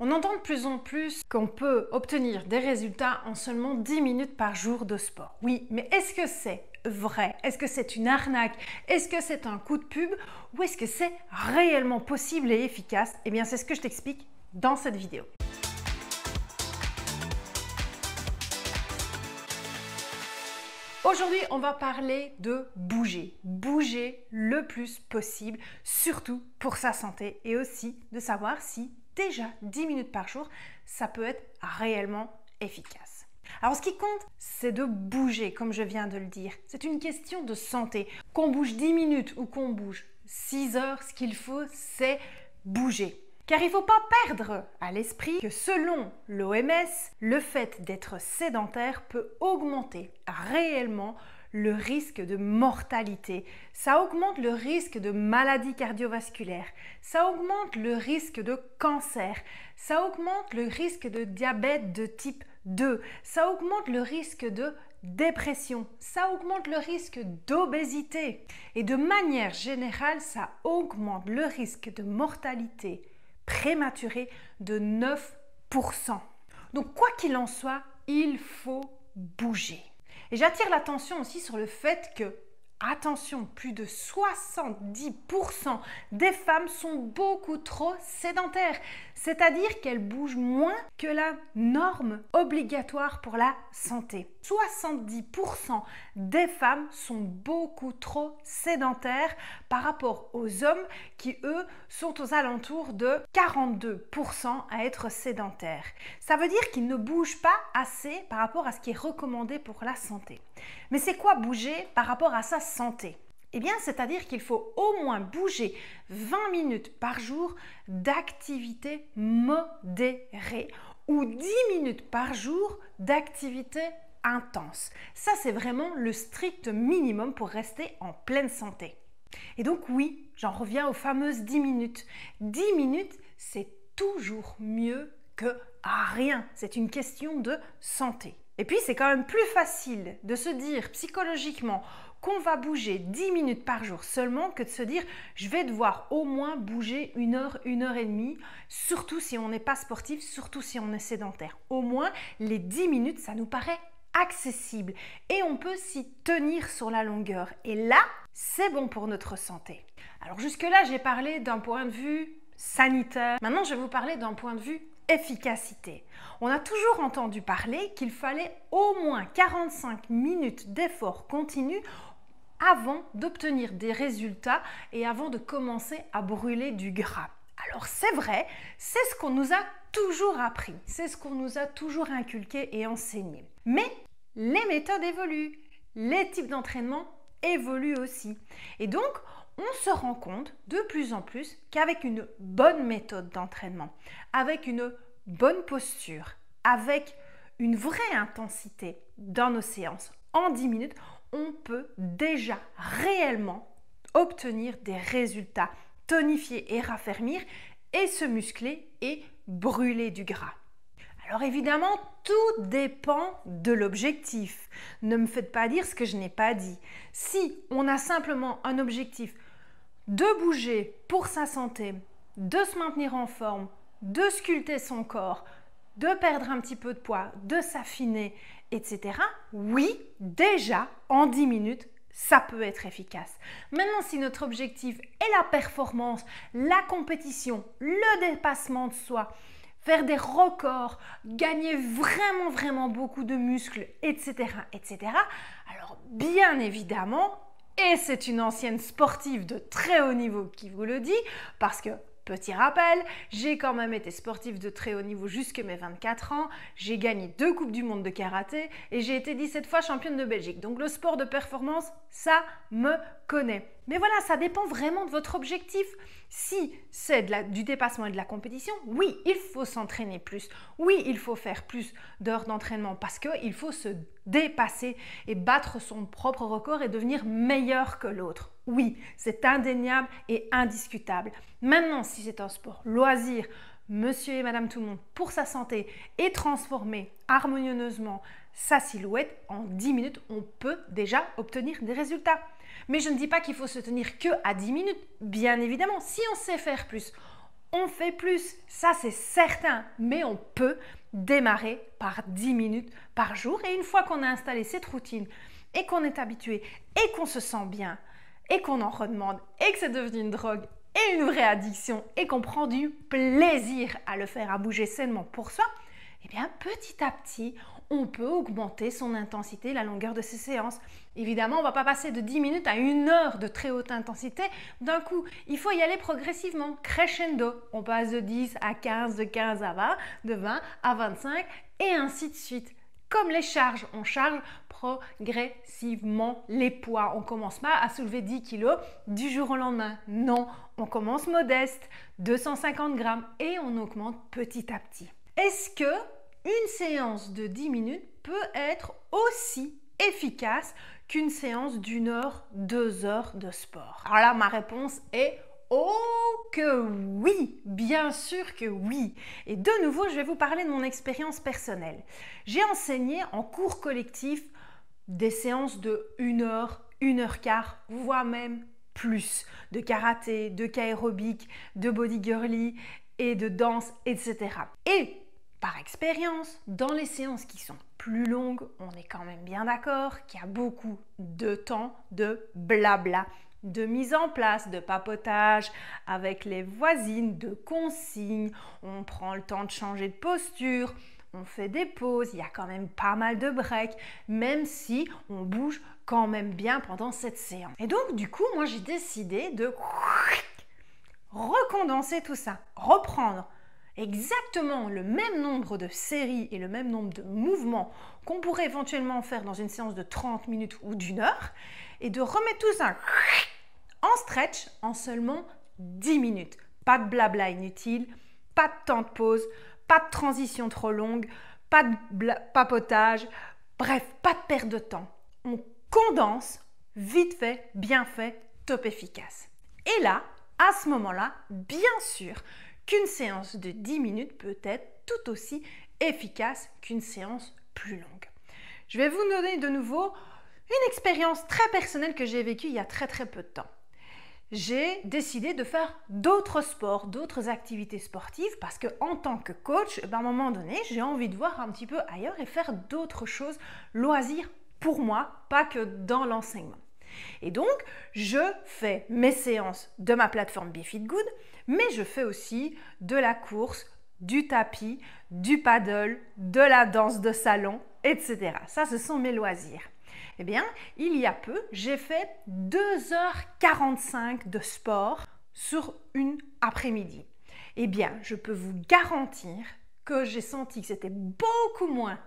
On entend de plus en plus qu'on peut obtenir des résultats en seulement 10 minutes par jour de sport. Oui, mais est-ce que c'est vrai? Est-ce que c'est une arnaque? Est-ce que c'est un coup de pub? Ou est-ce que c'est réellement possible et efficace? Eh bien, c'est ce que je t'explique dans cette vidéo. Aujourd'hui, on va parler de bouger. Bouger le plus possible, surtout pour sa santé et aussi de savoir si déjà 10 minutes par jour, ça peut être réellement efficace. Alors ce qui compte, c'est de bouger, comme je viens de le dire. C'est une question de santé. Qu'on bouge 10 minutes ou qu'on bouge 6 heures, ce qu'il faut, c'est bouger. Car il ne faut pas perdre à l'esprit que selon l'OMS, le fait d'être sédentaire peut augmenter réellement le risque de mortalité. Ça augmente le risque de maladies cardiovasculaires, ça augmente le risque de cancer, ça augmente le risque de diabète de type 2, ça augmente le risque de dépression, ça augmente le risque d'obésité et de manière générale, ça augmente le risque de mortalité prématurée de 9%. Donc quoi qu'il en soit, il faut bouger. Et j'attire l'attention aussi sur le fait que, attention, plus de 70% des femmes sont beaucoup trop sédentaires, c'est-à-dire qu'elles bougent moins que la norme obligatoire pour la santé. 70% des femmes sont beaucoup trop sédentaires par rapport aux hommes qui, eux, sont aux alentours de 42% à être sédentaires. Ça veut dire qu'ils ne bougent pas assez par rapport à ce qui est recommandé pour la santé. Mais c'est quoi bouger par rapport à sa santé? Eh bien, c'est-à-dire qu'il faut au moins bouger 20 minutes par jour d'activité modérée ou 10 minutes par jour d'activité intense. Ça, c'est vraiment le strict minimum pour rester en pleine santé. Et donc oui, j'en reviens aux fameuses 10 minutes. 10 minutes, c'est toujours mieux que rien. C'est une question de santé. Et puis, c'est quand même plus facile de se dire psychologiquement qu'on va bouger 10 minutes par jour seulement que de se dire je vais devoir au moins bouger 1 heure, 1 heure et demie, surtout si on n'est pas sportif, surtout si on est sédentaire. Au moins, les 10 minutes, ça nous paraît accessible et on peut s'y tenir sur la longueur. Et là, c'est bon pour notre santé. Alors jusque-là, j'ai parlé d'un point de vue sanitaire. Maintenant, je vais vous parler d'un point de vue efficacité. On a toujours entendu parler qu'il fallait au moins 45 minutes d'effort continu avant d'obtenir des résultats et avant de commencer à brûler du gras. Alors c'est vrai, c'est ce qu'on nous a toujours appris, c'est ce qu'on nous a toujours inculqué et enseigné. Mais les méthodes évoluent, les types d'entraînement évoluent aussi. Et donc, on se rend compte de plus en plus qu'avec une bonne méthode d'entraînement, avec une bonne posture, avec une vraie intensité dans nos séances, en 10 minutes, on peut déjà réellement obtenir des résultats, tonifier et raffermir et se muscler et brûler du gras. Alors évidemment, tout dépend de l'objectif. Ne me faites pas dire ce que je n'ai pas dit. Si on a simplement un objectif de bouger pour sa santé, de se maintenir en forme, de sculpter son corps, de perdre un petit peu de poids, de s'affiner, etc. Oui, déjà, en 10 minutes, ça peut être efficace. Maintenant, si notre objectif est la performance, la compétition, le dépassement de soi, faire des records, gagner vraiment beaucoup de muscles, etc., etc., alors bien évidemment, et c'est une ancienne sportive de très haut niveau qui vous le dit, parce que, petit rappel, j'ai quand même été sportive de très haut niveau jusqu'à mes 24 ans, j'ai gagné 2 Coupes du Monde de karaté et j'ai été 17 fois championne de Belgique. Donc le sport de performance, ça me connaît. Mais voilà, ça dépend vraiment de votre objectif. Si c'est du dépassement et de la compétition, oui, il faut s'entraîner plus. Oui, il faut faire plus d'heures d'entraînement parce qu'il faut se dépasser et battre son propre record et devenir meilleur que l'autre. Oui, c'est indéniable et indiscutable. Maintenant, si c'est un sport loisir, monsieur et madame tout le monde, pour sa santé et transformer harmonieusement sa silhouette, en 10 minutes, on peut déjà obtenir des résultats. Mais je ne dis pas qu'il faut se tenir que à 10 minutes. Bien évidemment, si on sait faire plus, on fait plus, ça c'est certain, mais on peut démarrer par 10 minutes par jour. Et une fois qu'on a installé cette routine et qu'on est habitué et qu'on se sent bien et qu'on en redemande et que c'est devenu une drogue et une vraie addiction et qu'on prend du plaisir à le faire, à bouger sainement pour soi, eh bien petit à petit, on peut augmenter son intensité, la longueur de ses séances. Évidemment, on ne va pas passer de 10 minutes à 1 heure de très haute intensité d'un coup. Il faut y aller progressivement, crescendo. On passe de 10 à 15, de 15 à 20, de 20 à 25 et ainsi de suite. Comme les charges, on charge progressivement les poids. On ne commence pas à soulever 10 kg du jour au lendemain. Non, on commence modeste, 250 grammes et on augmente petit à petit. Est-ce que une séance de 10 minutes peut être aussi efficace qu'une séance d'1 heure, 2 heures de sport? Alors là, ma réponse est oh que oui, bien sûr que oui. Et de nouveau, je vais vous parler de mon expérience personnelle. J'ai enseigné en cours collectif des séances de 1 heure, 1 heure quart, voire même plus, de karaté, de qu'aérobic, de body girly et de danse, etc. Et par expérience, dans les séances qui sont plus longues, on est quand même bien d'accord qu'il y a beaucoup de temps de blabla, de mise en place, de papotage avec les voisines, de consignes, on prend le temps de changer de posture, on fait des pauses, il y a quand même pas mal de breaks, même si on bouge quand même bien pendant cette séance. Et donc du coup, moi j'ai décidé de recondenser tout ça, reprendre exactement le même nombre de séries et le même nombre de mouvements qu'on pourrait éventuellement faire dans une séance de 30 minutes ou d'1 heure et de remettre tout ça en stretch en seulement 10 minutes. Pas de blabla inutile, pas de temps de pause, pas de transition trop longue, pas de papotage, bref, pas de perte de temps. On condense, vite fait, bien fait, top efficace. Et là, à ce moment-là, bien sûr, qu'une séance de 10 minutes peut être tout aussi efficace qu'une séance plus longue. Je vais vous donner de nouveau une expérience très personnelle que j'ai vécue il y a très peu de temps. J'ai décidé de faire d'autres sports, d'autres activités sportives parce qu'en tant que coach, à un moment donné, j'ai envie de voir un petit peu ailleurs et faire d'autres choses, loisirs pour moi, pas que dans l'enseignement. Et donc, je fais mes séances de ma plateforme BeFitGood, mais je fais aussi de la course, du tapis, du paddle, de la danse de salon, etc. Ça, ce sont mes loisirs. Eh bien, il y a peu, j'ai fait 2h45 de sport sur une après-midi. Eh bien, je peux vous garantir que j'ai senti que c'était beaucoup moins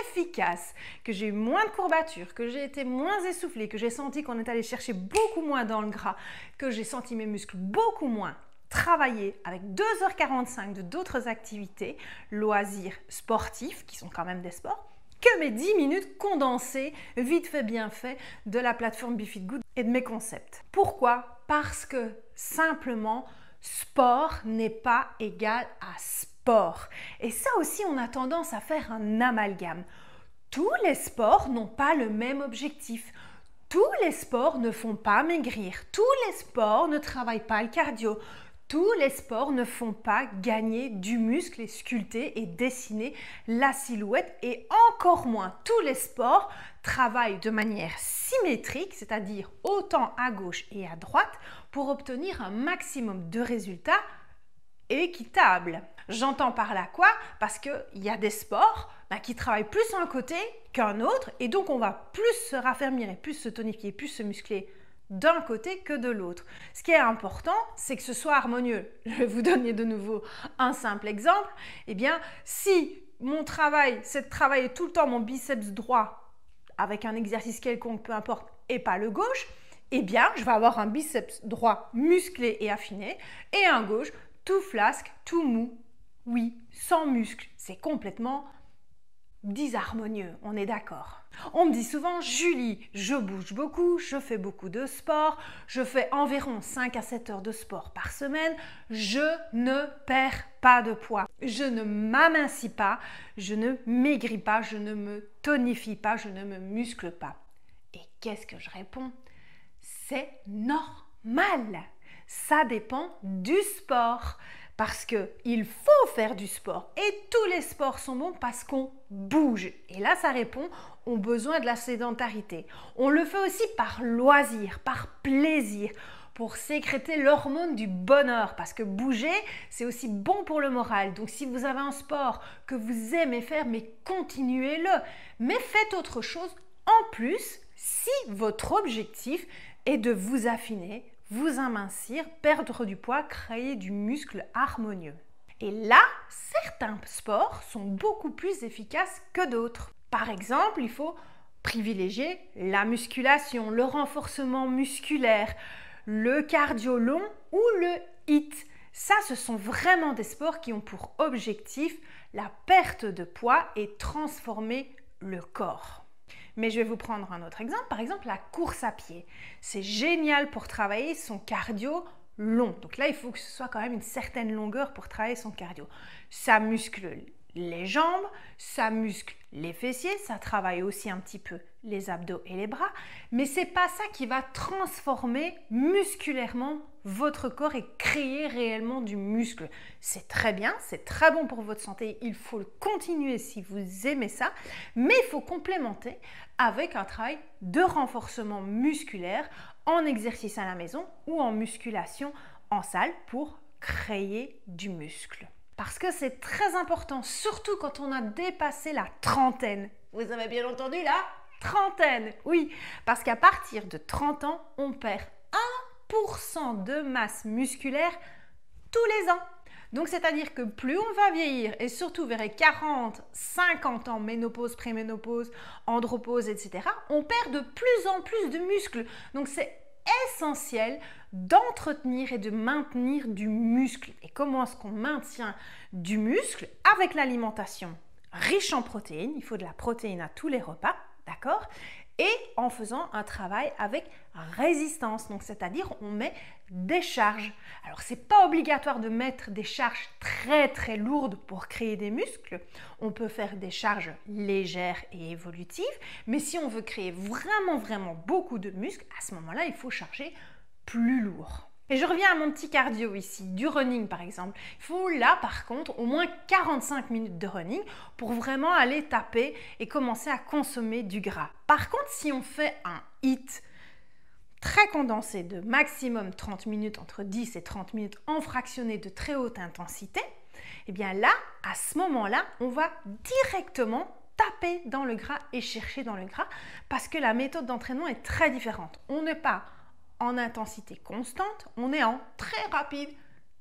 efficace, que j'ai eu moins de courbatures, que j'ai été moins essoufflée, que j'ai senti qu'on est allé chercher beaucoup moins dans le gras, que j'ai senti mes muscles beaucoup moins travailler avec 2h45 de d'autres activités, loisirs sportifs, qui sont quand même des sports, que mes 10 minutes condensées, vite fait, bien fait, de la plateforme BeFitGood et de mes concepts. Pourquoi? Parce que simplement, sport n'est pas égal à sport. Et ça aussi, on a tendance à faire un amalgame. Tous les sports n'ont pas le même objectif. Tous les sports ne font pas maigrir. Tous les sports ne travaillent pas le cardio. Tous les sports ne font pas gagner du muscle et sculpter et dessiner la silhouette et encore moins tous les sports travaillent de manière symétrique, c'est-à-dire autant à gauche et à droite pour obtenir un maximum de résultats équitables. J'entends par là quoi? Parce qu'il y a des sports qui travaillent plus un côté qu'un autre et donc on va plus se raffermir et plus se tonifier, plus se muscler d'un côté que de l'autre. Ce qui est important, c'est que ce soit harmonieux. Je vais vous donner de nouveau un simple exemple. Eh bien, si mon travail, c'est de travailler tout le temps mon biceps droit avec un exercice quelconque, peu importe, et pas le gauche, eh bien, je vais avoir un biceps droit musclé et affiné et un gauche tout flasque, tout mou. Oui, sans muscle. C'est complètement disharmonieux, on est d'accord. On me dit souvent, Julie, je bouge beaucoup, je fais beaucoup de sport, je fais environ 5 à 7 heures de sport par semaine, je ne perds pas de poids, je ne m'amincis pas, je ne maigris pas, je ne me tonifie pas, je ne me muscle pas. Et qu'est-ce que je réponds? C'est normal. Ça dépend du sport. Parce qu'il faut faire du sport et tous les sports sont bons parce qu'on bouge. Et là, ça répond aux besoins de la sédentarité. On le fait aussi par loisir, par plaisir, pour sécréter l'hormone du bonheur parce que bouger, c'est aussi bon pour le moral. Donc si vous avez un sport que vous aimez faire, mais continuez-le. Mais faites autre chose en plus si votre objectif est de vous affiner, vous amincir, perdre du poids, créer du muscle harmonieux. Et là, certains sports sont beaucoup plus efficaces que d'autres. Par exemple, il faut privilégier la musculation, le renforcement musculaire, le cardio long ou le HIIT. Ça, ce sont vraiment des sports qui ont pour objectif la perte de poids et transformer le corps. Mais je vais vous prendre un autre exemple, par exemple la course à pied. C'est génial pour travailler son cardio long. Donc là, il faut que ce soit quand même une certaine longueur pour travailler son cardio. Ça muscle les jambes, ça muscle les fessiers, ça travaille aussi un petit peu les abdos et les bras, mais c'est pas ça qui va transformer musculairement votre corps et créer réellement du muscle. C'est très bien, c'est très bon pour votre santé, il faut le continuer si vous aimez ça, mais il faut complémenter avec un travail de renforcement musculaire en exercice à la maison ou en musculation en salle pour créer du muscle. Parce que c'est très important, surtout quand on a dépassé la trentaine. Vous avez bien entendu la trentaine, oui, parce qu'à partir de 30 ans, on perd 1% de masse musculaire tous les ans. Donc, c'est-à-dire que plus on va vieillir, et surtout vers les 40, 50 ans, ménopause, préménopause, andropause, etc., on perd de plus en plus de muscles. Donc, c'est essentiel d'entretenir et de maintenir du muscle. Et comment est-ce qu'on maintient du muscle? Avec l'alimentation riche en protéines, il faut de la protéine à tous les repas, d'accord? Et en faisant un travail avec résistance, donc c'est-à-dire on met des charges. Alors c'est pas obligatoire de mettre des charges très lourdes pour créer des muscles, on peut faire des charges légères et évolutives, mais si on veut créer vraiment beaucoup de muscles, à ce moment-là il faut charger plus lourd. Et je reviens à mon petit cardio ici, du running par exemple. Il faut là par contre au moins 45 minutes de running pour vraiment aller taper et commencer à consommer du gras. Par contre, si on fait un HIIT très condensé de maximum 30 minutes, entre 10 et 30 minutes en fractionné de très haute intensité, et bien là, à ce moment-là, on va directement taper dans le gras et chercher dans le gras parce que la méthode d'entraînement est très différente. On n'est pas en intensité constante, on est en très rapide,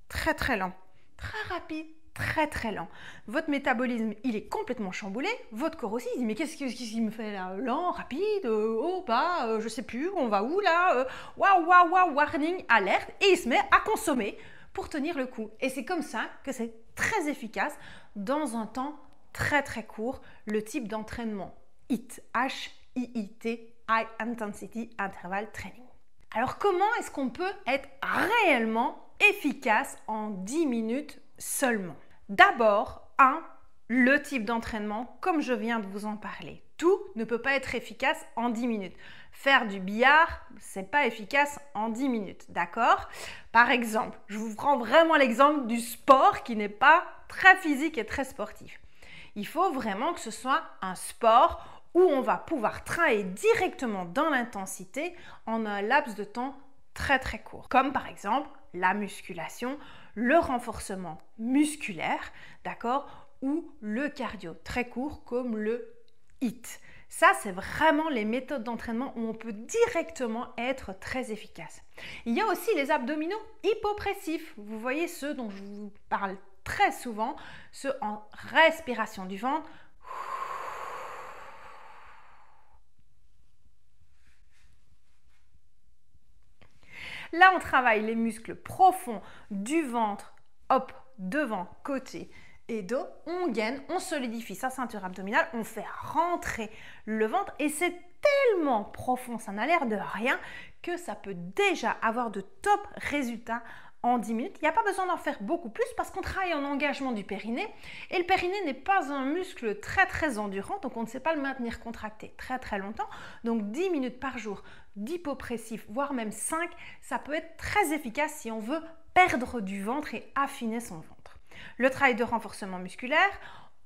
très lent, très rapide, très lent. Votre métabolisme, il est complètement chamboulé, votre corps aussi, il dit mais qu'est-ce qu'il me fait là? Lent, rapide, je sais plus, on va où là? Warning, alerte, et il se met à consommer pour tenir le coup. Et c'est comme ça que c'est très efficace dans un temps très court, le type d'entraînement HIIT, H-I-I-T, High Intensity Interval Training. Alors comment est-ce qu'on peut être réellement efficace en 10 minutes seulement? D'abord, le type d'entraînement, comme je viens de vous en parler. Tout ne peut pas être efficace en 10 minutes. Faire du billard, c'est pas efficace en 10 minutes, d'accord? Par exemple, je vous prends vraiment l'exemple du sport qui n'est pas très physique et très sportif. Il faut vraiment que ce soit un sport où on va pouvoir travailler directement dans l'intensité en un laps de temps très court. Comme par exemple la musculation, le renforcement musculaire, d'accord, ou le cardio très court comme le HIIT. Ça, c'est vraiment les méthodes d'entraînement où on peut directement être très efficace. Il y a aussi les abdominaux hypopressifs. Vous voyez ceux dont je vous parle très souvent, ceux en respiration du ventre. Là, on travaille les muscles profonds du ventre, hop, devant, côté et dos. On gaine, on solidifie sa ceinture abdominale, on fait rentrer le ventre et c'est tellement profond, ça n'a l'air de rien, que ça peut déjà avoir de top résultats en 10 minutes. Il n'y a pas besoin d'en faire beaucoup plus parce qu'on travaille en engagement du périnée et le périnée n'est pas un muscle très endurant, donc on ne sait pas le maintenir contracté très longtemps. Donc 10 minutes par jour d'hypopressif, voire même 5, ça peut être très efficace si on veut perdre du ventre et affiner son ventre. Le travail de renforcement musculaire,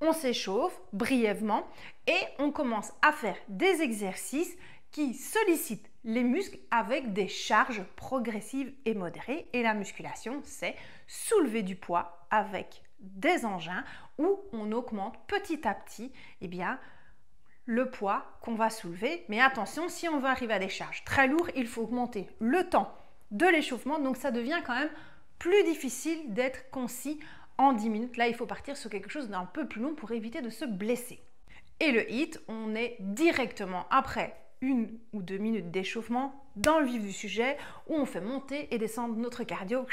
on s'échauffe brièvement et on commence à faire des exercices qui sollicitent les muscles avec des charges progressives et modérées. Et la musculation, c'est soulever du poids avec des engins où on augmente petit à petit le poids qu'on va soulever. Mais attention, si on veut arriver à des charges très lourdes, il faut augmenter le temps de l'échauffement. Donc ça devient quand même plus difficile d'être concis en 10 minutes. Là, il faut partir sur quelque chose d'un peu plus long pour éviter de se blesser. Et le HIIT, on est directement après 1 ou 2 minutes d'échauffement dans le vif du sujet où on fait monter et descendre notre cardio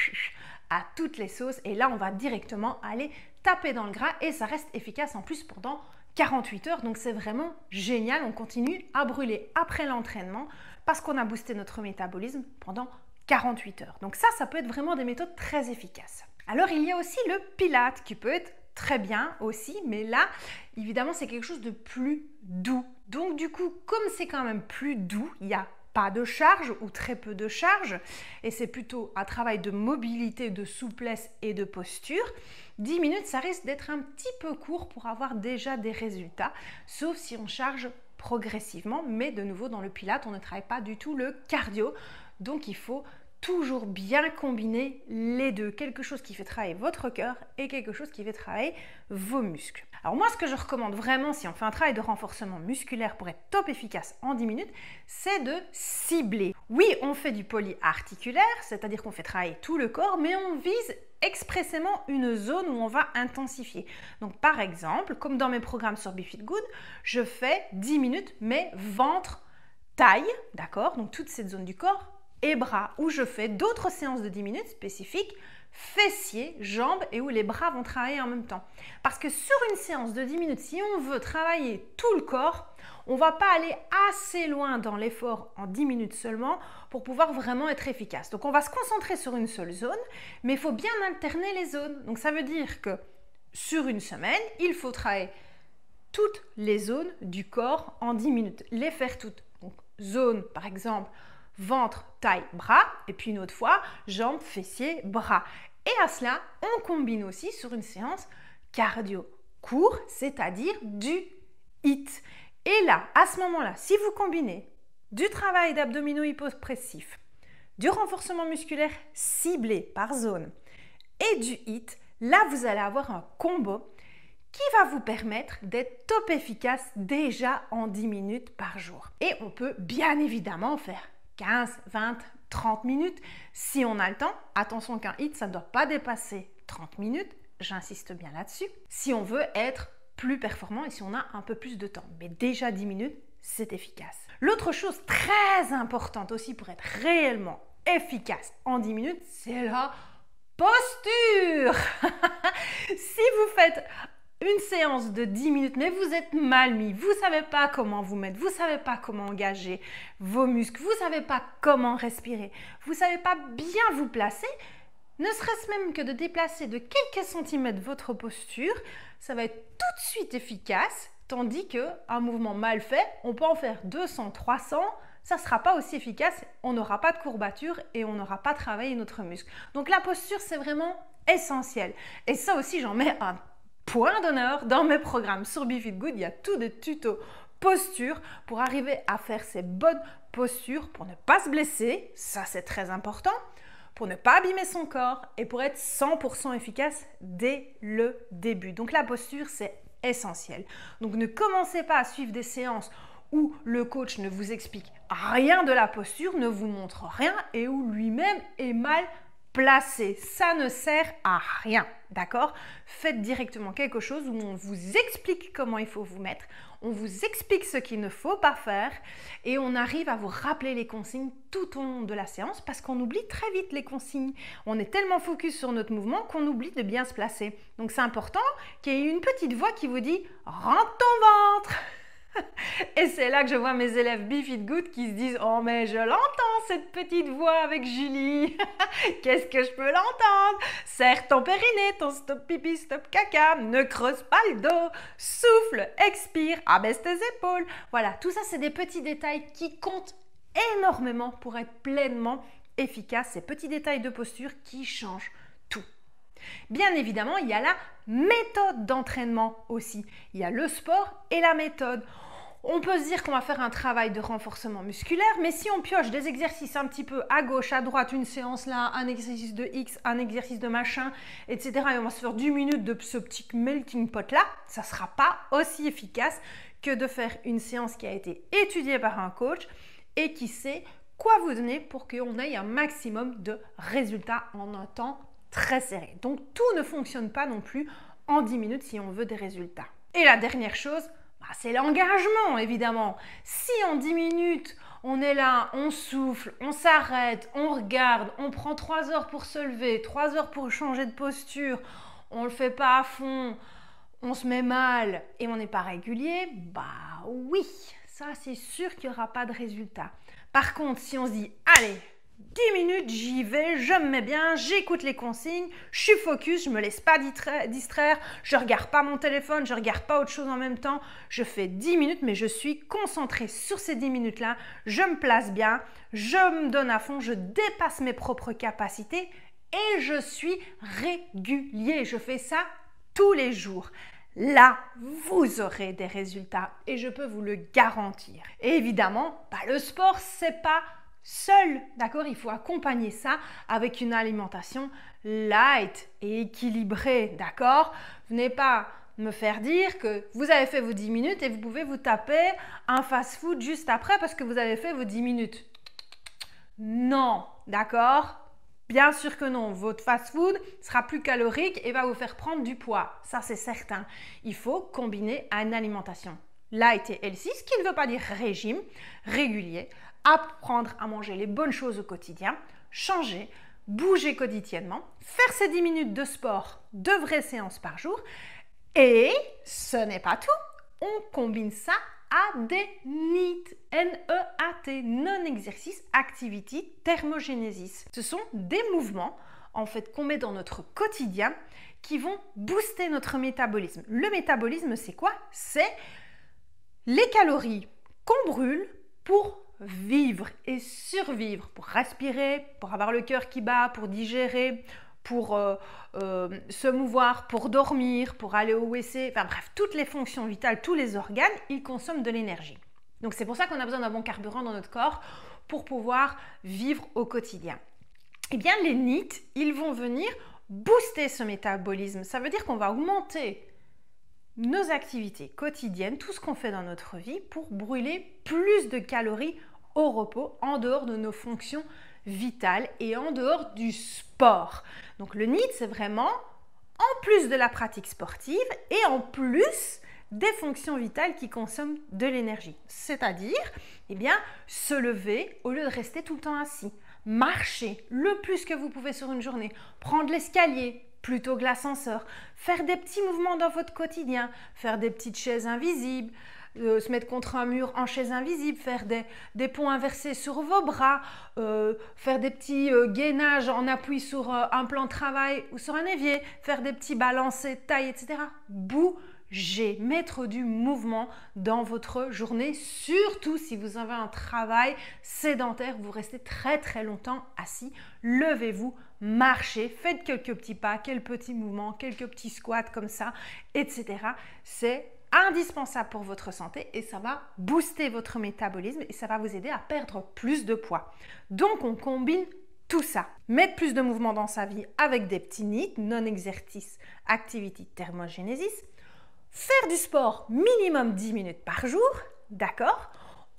à toutes les sauces. Et là, on va directement aller taper dans le gras et ça reste efficace en plus pendant 48 heures. Donc, c'est vraiment génial. On continue à brûler après l'entraînement parce qu'on a boosté notre métabolisme pendant 48 heures. Donc ça peut être vraiment des méthodes très efficaces. Alors, il y a aussi le Pilates qui peut être très bien aussi, mais là, évidemment, c'est quelque chose de plus doux. Donc, du coup, comme c'est quand même plus doux, il n'y a pas de charge ou très peu de charge, et c'est plutôt un travail de mobilité, de souplesse et de posture, 10 minutes, ça risque d'être un petit peu court pour avoir déjà des résultats, sauf si on charge progressivement, mais de nouveau, dans le Pilates, on ne travaille pas du tout le cardio, donc il faut toujours bien combiner les deux, quelque chose qui fait travailler votre cœur et quelque chose qui fait travailler vos muscles. Alors moi, ce que je recommande vraiment si on fait un travail de renforcement musculaire pour être top efficace en 10 minutes, c'est de cibler. Oui, on fait du polyarticulaire, c'est-à-dire qu'on fait travailler tout le corps, mais on vise expressément une zone où on va intensifier. Donc par exemple, comme dans mes programmes sur BeFitGood, je fais 10 minutes, mais ventre, taille, d'accord? Donc toute cette zone du corps, et bras, où je fais d'autres séances de 10 minutes spécifiques, fessiers, jambes, et où les bras vont travailler en même temps. Parce que sur une séance de 10 minutes, si on veut travailler tout le corps, on ne va pas aller assez loin dans l'effort en 10 minutes seulement pour pouvoir vraiment être efficace. Donc on va se concentrer sur une seule zone, mais il faut bien alterner les zones. Donc ça veut dire que sur une semaine, il faut travailler toutes les zones du corps en 10 minutes, les faire toutes. Donc zone, par exemple, ventre, taille, bras, et puis une autre fois, jambes, fessiers, bras. Et à cela, on combine aussi sur une séance cardio court, c'est-à-dire du HIIT. Et là, à ce moment-là, si vous combinez du travail d'abdominaux hypopressifs, du renforcement musculaire ciblé par zone et du HIIT, là, vous allez avoir un combo qui va vous permettre d'être top efficace déjà en 10 minutes par jour. Et on peut bien évidemment faire 15, 20, 30 minutes si on a le temps. Attention qu'un HIIT, ça ne doit pas dépasser 30 minutes. J'insiste bien là-dessus. Si on veut être plus performant et si on a un peu plus de temps. Mais déjà 10 minutes, c'est efficace. L'autre chose très importante aussi pour être réellement efficace en 10 minutes, c'est la posture. Si vous faites une séance de 10 minutes, mais vous êtes mal mis, vous ne savez pas comment vous mettre, vous ne savez pas comment engager vos muscles, vous ne savez pas comment respirer, vous ne savez pas bien vous placer, ne serait-ce même que de déplacer de quelques centimètres votre posture, ça va être tout de suite efficace, tandis qu'un mouvement mal fait, on peut en faire 200, 300, ça ne sera pas aussi efficace, on n'aura pas de courbature et on n'aura pas travaillé notre muscle. Donc la posture, c'est vraiment essentiel. Et ça aussi, j'en mets un point d'honneur dans mes programmes sur BeFitGood. Il y a tout de tutos posture pour arriver à faire ces bonnes postures pour ne pas se blesser, ça c'est très important, pour ne pas abîmer son corps et pour être 100% efficace dès le début. Donc la posture, c'est essentiel. Donc ne commencez pas à suivre des séances où le coach ne vous explique rien de la posture, ne vous montre rien et où lui-même est mal placé. Ça ne sert à rien, d'accord? Faites directement quelque chose où on vous explique comment il faut vous mettre, on vous explique ce qu'il ne faut pas faire et on arrive à vous rappeler les consignes tout au long de la séance parce qu'on oublie très vite les consignes. On est tellement focus sur notre mouvement qu'on oublie de bien se placer. Donc c'est important qu'il y ait une petite voix qui vous dit « rentre ton ventre !» Et c'est là que je vois mes élèves BeFitGood qui se disent « Oh mais je l'entends cette petite voix avec Julie, qu'est-ce que je peux l'entendre? Serre ton périnée, ton stop pipi, stop caca, ne creuse pas le dos, souffle, expire, abaisse tes épaules. » Voilà, tout ça c'est des petits détails qui comptent énormément pour être pleinement efficace, ces petits détails de posture qui changent tout. Bien évidemment, il y a la méthode d'entraînement aussi. Il y a le sport et la méthode. On peut se dire qu'on va faire un travail de renforcement musculaire, mais si on pioche des exercices un petit peu à gauche, à droite, une séance là, un exercice de X, un exercice de machin, etc. et on va se faire 10 minutes de ce petit melting pot là, ça ne sera pas aussi efficace que de faire une séance qui a été étudiée par un coach et qui sait quoi vous donner pour qu'on ait un maximum de résultats en un temps très serré. Donc tout ne fonctionne pas non plus en 10 minutes si on veut des résultats. Et la dernière chose, c'est l'engagement, évidemment. Si en 10 minutes, on est là, on souffle, on s'arrête, on regarde, on prend 3 heures pour se lever, 3 heures pour changer de posture, on ne le fait pas à fond, on se met mal et on n'est pas régulier, oui, ça c'est sûr qu'il n'y aura pas de résultat. Par contre, si on se dit, allez, 10 minutes, j'y vais, je me mets bien, j'écoute les consignes, je suis focus, je ne me laisse pas distraire, je ne regarde pas mon téléphone, je ne regarde pas autre chose en même temps. Je fais 10 minutes, mais je suis concentrée sur ces 10 minutes-là, je me place bien, je me donne à fond, je dépasse mes propres capacités et je suis régulier. Je fais ça tous les jours. Là, vous aurez des résultats et je peux vous le garantir. Et évidemment, le sport, c'est pas seul, d'accord? Il faut accompagner ça avec une alimentation light et équilibrée, d'accord? Venez pas me faire dire que vous avez fait vos 10 minutes et vous pouvez vous taper un fast-food juste après parce que vous avez fait vos 10 minutes. Non, d'accord? Bien sûr que non, votre fast-food sera plus calorique et va vous faire prendre du poids, ça c'est certain. Il faut combiner à une alimentation light et healthy, ce qui ne veut pas dire régime, régulier, apprendre à manger les bonnes choses au quotidien, changer, bouger quotidiennement, faire ces 10 minutes de sport, de vraies séances par jour. Et ce n'est pas tout, on combine ça à des NEAT, N-E-A-T, Non-Exercice Activity Thermogenesis. Ce sont des mouvements en fait qu'on met dans notre quotidien qui vont booster notre métabolisme. Le métabolisme, c'est quoi? C'est les calories qu'on brûle pour vivre et survivre, pour respirer, pour avoir le cœur qui bat, pour digérer, pour se mouvoir, pour dormir, pour aller au WC, enfin bref, toutes les fonctions vitales, tous les organes, ils consomment de l'énergie. Donc c'est pour ça qu'on a besoin d'un bon carburant dans notre corps pour pouvoir vivre au quotidien. Eh bien les NEAT, ils vont venir booster ce métabolisme. Ça veut dire qu'on va augmenter nos activités quotidiennes, tout ce qu'on fait dans notre vie pour brûler plus de calories au repos en dehors de nos fonctions vitales et en dehors du sport. Donc le NEAT, c'est vraiment en plus de la pratique sportive et en plus des fonctions vitales qui consomment de l'énergie. C'est-à-dire, se lever au lieu de rester tout le temps assis. Marcher le plus que vous pouvez sur une journée. Prendre l'escalier plutôt que l'ascenseur. Faire des petits mouvements dans votre quotidien. Faire des petites chaises invisibles. Se mettre contre un mur en chaise invisible. Faire des ponts inversés sur vos bras. Faire des petits gainages en appui sur un plan de travail ou sur un évier. Faire des petits balancés de taille, etc. Bouger, mettre du mouvement dans votre journée, surtout si vous avez un travail sédentaire, vous restez très très longtemps assis, levez-vous, marchez, faites quelques petits pas, quelques petits mouvements, quelques petits squats comme ça, etc. C'est indispensable pour votre santé et ça va booster votre métabolisme et ça va vous aider à perdre plus de poids. Donc on combine tout ça. Mettre plus de mouvement dans sa vie avec des petits NEAT, Non-Exercice Activity Thermogenesis. Faire du sport minimum 10 minutes par jour, d'accord?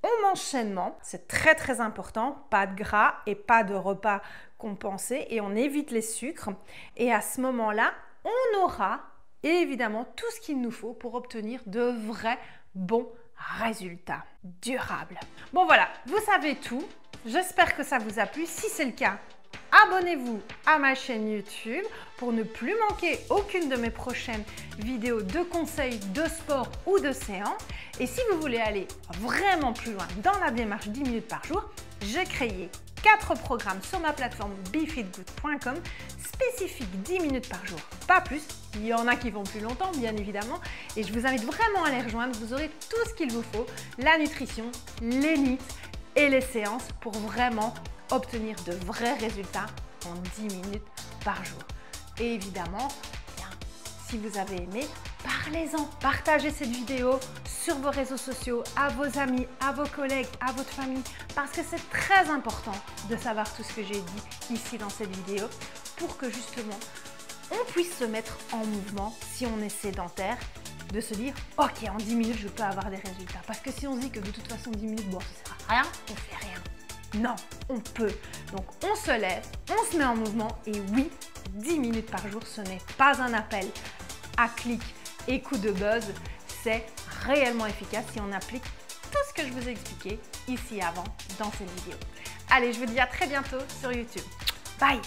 On mange sainement, c'est très très important, pas de gras et pas de repas compensés et on évite les sucres. Et à ce moment-là, on aura évidemment tout ce qu'il nous faut pour obtenir de vrais bons résultats durables. Bon voilà, vous savez tout. J'espère que ça vous a plu. Si c'est le cas, abonnez-vous à ma chaîne YouTube pour ne plus manquer aucune de mes prochaines vidéos de conseils de sport ou de séance. Et si vous voulez aller vraiment plus loin dans la démarche 10 minutes par jour, j'ai créé 4 programmes sur ma plateforme befeelgood.com spécifiques 10 minutes par jour, pas plus. Il y en a qui vont plus longtemps, bien évidemment. Et je vous invite vraiment à les rejoindre. Vous aurez tout ce qu'il vous faut, la nutrition, les NEAT et les séances pour vraiment obtenir de vrais résultats en 10 minutes par jour. Et évidemment, si vous avez aimé, parlez-en, partagez cette vidéo sur vos réseaux sociaux, à vos amis, à vos collègues, à votre famille, parce que c'est très important de savoir tout ce que j'ai dit ici dans cette vidéo pour que justement on puisse se mettre en mouvement si on est sédentaire, de se dire ok, en 10 minutes je peux avoir des résultats. Parce que si on se dit que de toute façon 10 minutes, bon, ça sert à rien, on fait rien. Non, on peut. Donc on se lève, on se met en mouvement et oui, 10 minutes par jour, ce n'est pas un appel à clic et coup de buzz, c'est réellement efficace si on applique tout ce que je vous ai expliqué ici avant dans cette vidéo. Allez, je vous dis à très bientôt sur YouTube. Bye!